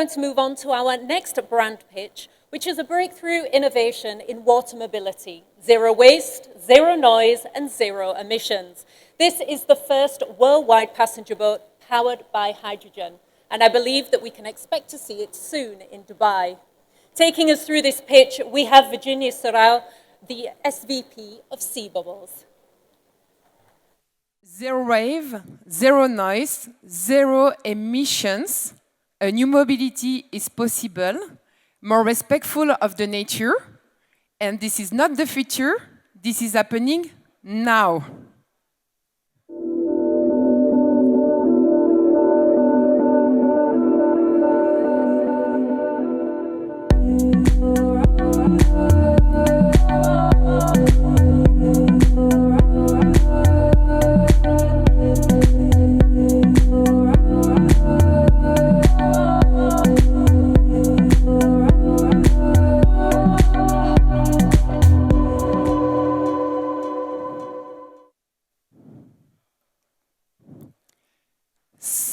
going to move on to our next brand pitch, which is a breakthrough innovation in water mobility: zero waste, zero noise, and zero emissions. This is the first worldwide passenger boat powered by hydrogen, and I believe that we can expect to see it soon in Dubai. Taking us through this pitch, we have Virginie Seurat, the SVP of SeaBubbles. Zero wave, zero noise, zero emissions. A new mobility is possible, more respectful of the nature. And this is not the future, this is happening now.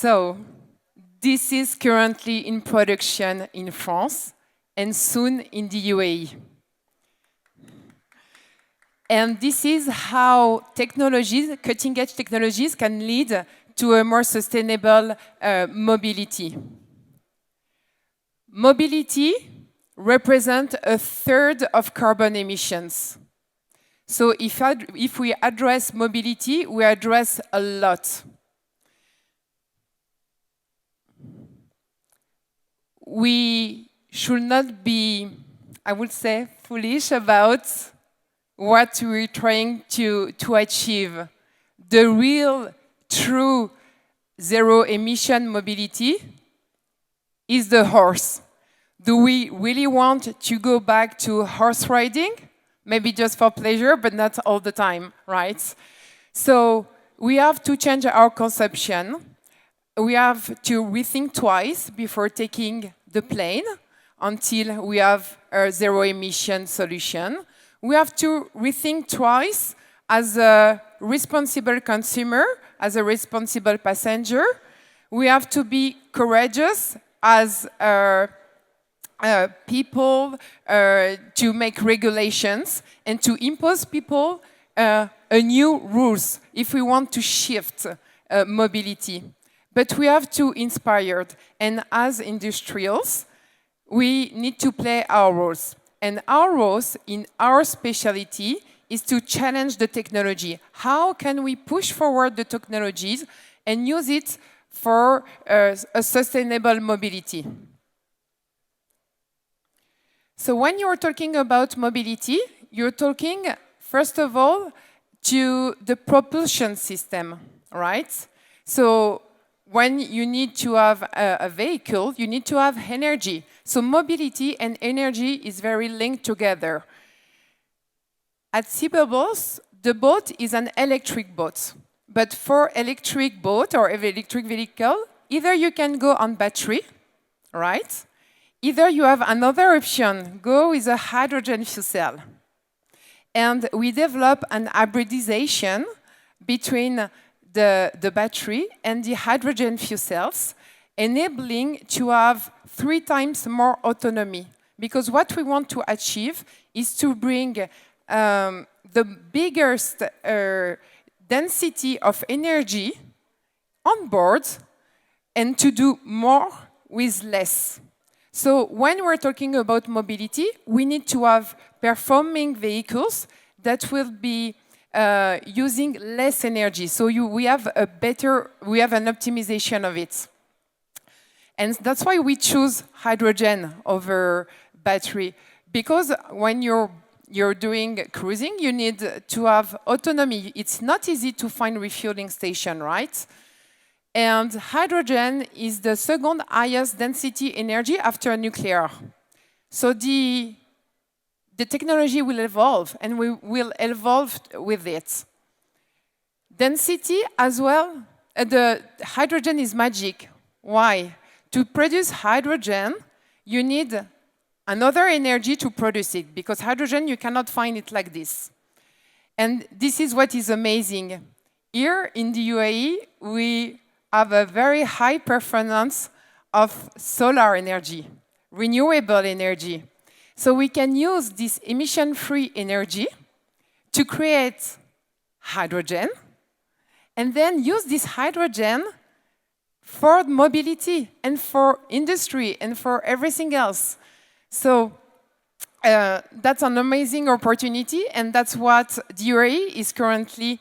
So, this is currently in production in France and soon in the UAE. And this is how technologies, cutting-edge technologies, can lead to a more sustainable mobility. Mobility represents a third of carbon emissions. So if we address mobility, we address a lot. We should not be, I would say, foolish about what we're trying to achieve. The real, true zero-emission mobility is the horse. Do we really want to go back to horse riding? Maybe just for pleasure, but not all the time, right? So we have to change our conception. We have to rethink twice before taking the plane until we have a zero-emission solution. We have to rethink twice as a responsible consumer, as a responsible passenger. We have to be courageous as people to make regulations and to impose people a new rules if we want to shift mobility. But we have to inspire, and as industrials, we need to play our roles. And our roles in our specialty is to challenge the technology. How can we push forward the technologies and use it for a sustainable mobility? So when you're talking about mobility, you're talking, first of all, to the propulsion system, right? So when you need to have a vehicle, you need to have energy. So mobility and energy is very linked together. At SeaBubbles, the boat is an electric boat. But for electric boat or electric vehicle, either you can go on battery, right? Either you have another option, go with a hydrogen fuel cell. And we develop an hybridization between the battery and the hydrogen fuel cells, enabling to have 3 times more autonomy. Because what we want to achieve is to bring the biggest density of energy on board and to do more with less. So when we're talking about mobility, we need to have performing vehicles that will be using less energy. So we have an optimization of it. And that's why we choose hydrogen over battery. Because when you're doing cruising, you need to have autonomy. It's not easy to find refueling station, right? And hydrogen is the second highest density energy after nuclear. So the technology will evolve, and we will evolve with it. Density as well, the hydrogen is magic. Why? To produce hydrogen, you need another energy to produce it, because hydrogen, you cannot find it like this. And this is what is amazing. Here in the UAE, we have a very high performance of solar energy, renewable energy. So we can use this emission-free energy to create hydrogen, and then use this hydrogen for mobility and for industry and for everything else. So that's an amazing opportunity, and that's what DOE is currently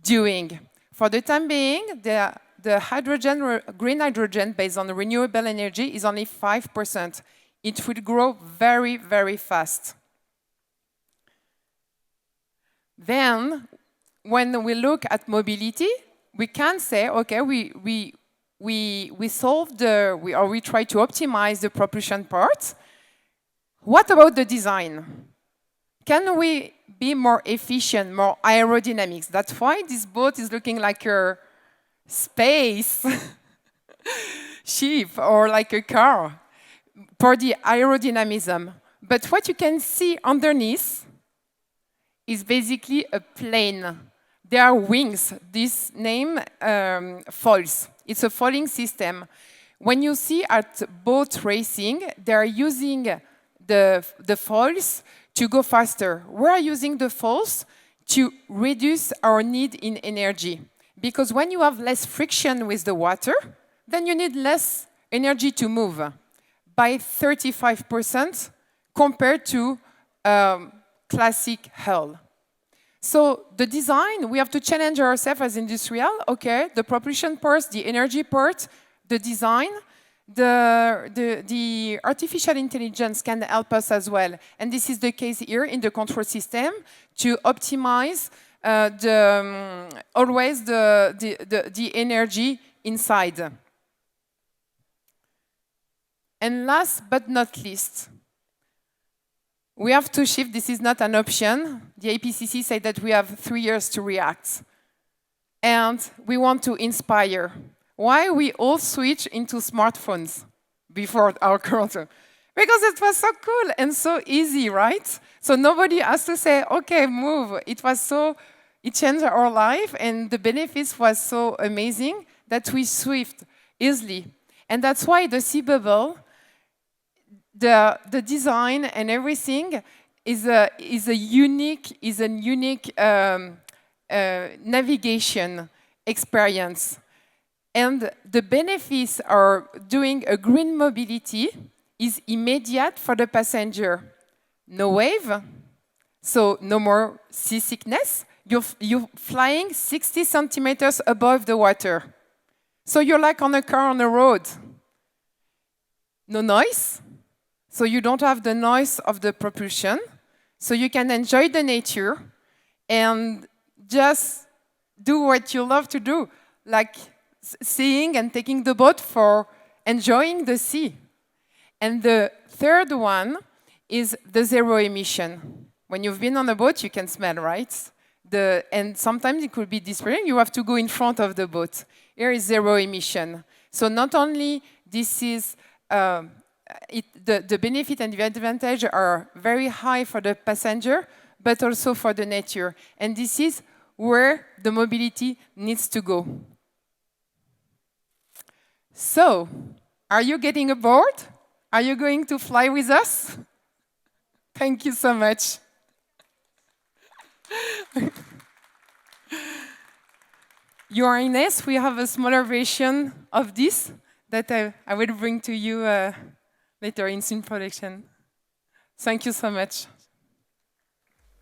doing. For the time being, the hydrogen, green hydrogen based on renewable energy is only 5%. It will grow very, very fast. Then, when we look at mobility, we can say, okay, we solved or we try to optimize the propulsion part. What about the design? Can we be more efficient, more aerodynamics? That's why this boat is looking like a space ship or like a car for the aerodynamism. But what you can see underneath is basically a plane. There are wings. This name foils. It's a foiling system. When you see at boat racing, they are using the foils to go faster. We are using the foils to reduce our need in energy. Because when you have less friction with the water, then you need less energy to move by 35% compared to classic hull. So the design, we have to challenge ourselves as industrial. Okay, the propulsion part, the energy part, the design, the artificial intelligence can help us as well. And this is the case here in the control system to optimize always the energy inside. And last but not least, we have to shift. This is not an option. The APCC said that we have 3 years to react. And we want to inspire. Why we all switch into smartphones before our culture? Because it was so cool and so easy, right? So nobody has to say, okay, move. It changed our life, and the benefits was so amazing that we switched easily. And that's why the SeaBubble, the design and everything is a unique navigation experience. And the benefits are doing a green mobility is immediate for the passenger. No wave, so no more seasickness. You're flying 60 centimeters above the water. So you're like on a car on the road. No noise, so you don't have the noise of the propulsion. So you can enjoy the nature and just do what you love to do, like seeing and taking the boat for enjoying the sea. And the third one is the zero emission. When you've been on a boat, you can smell, right? And sometimes it could be dispiriting. You have to go in front of the boat. Here is zero emission. So not only this is the benefit and the advantage are very high for the passenger, but also for the nature. And this is where the mobility needs to go. So, are you getting aboard? Are you going to fly with us? Thank you so much. Your Highness, we have a smaller version of this that I will bring to you later in scene production. Thank you so much.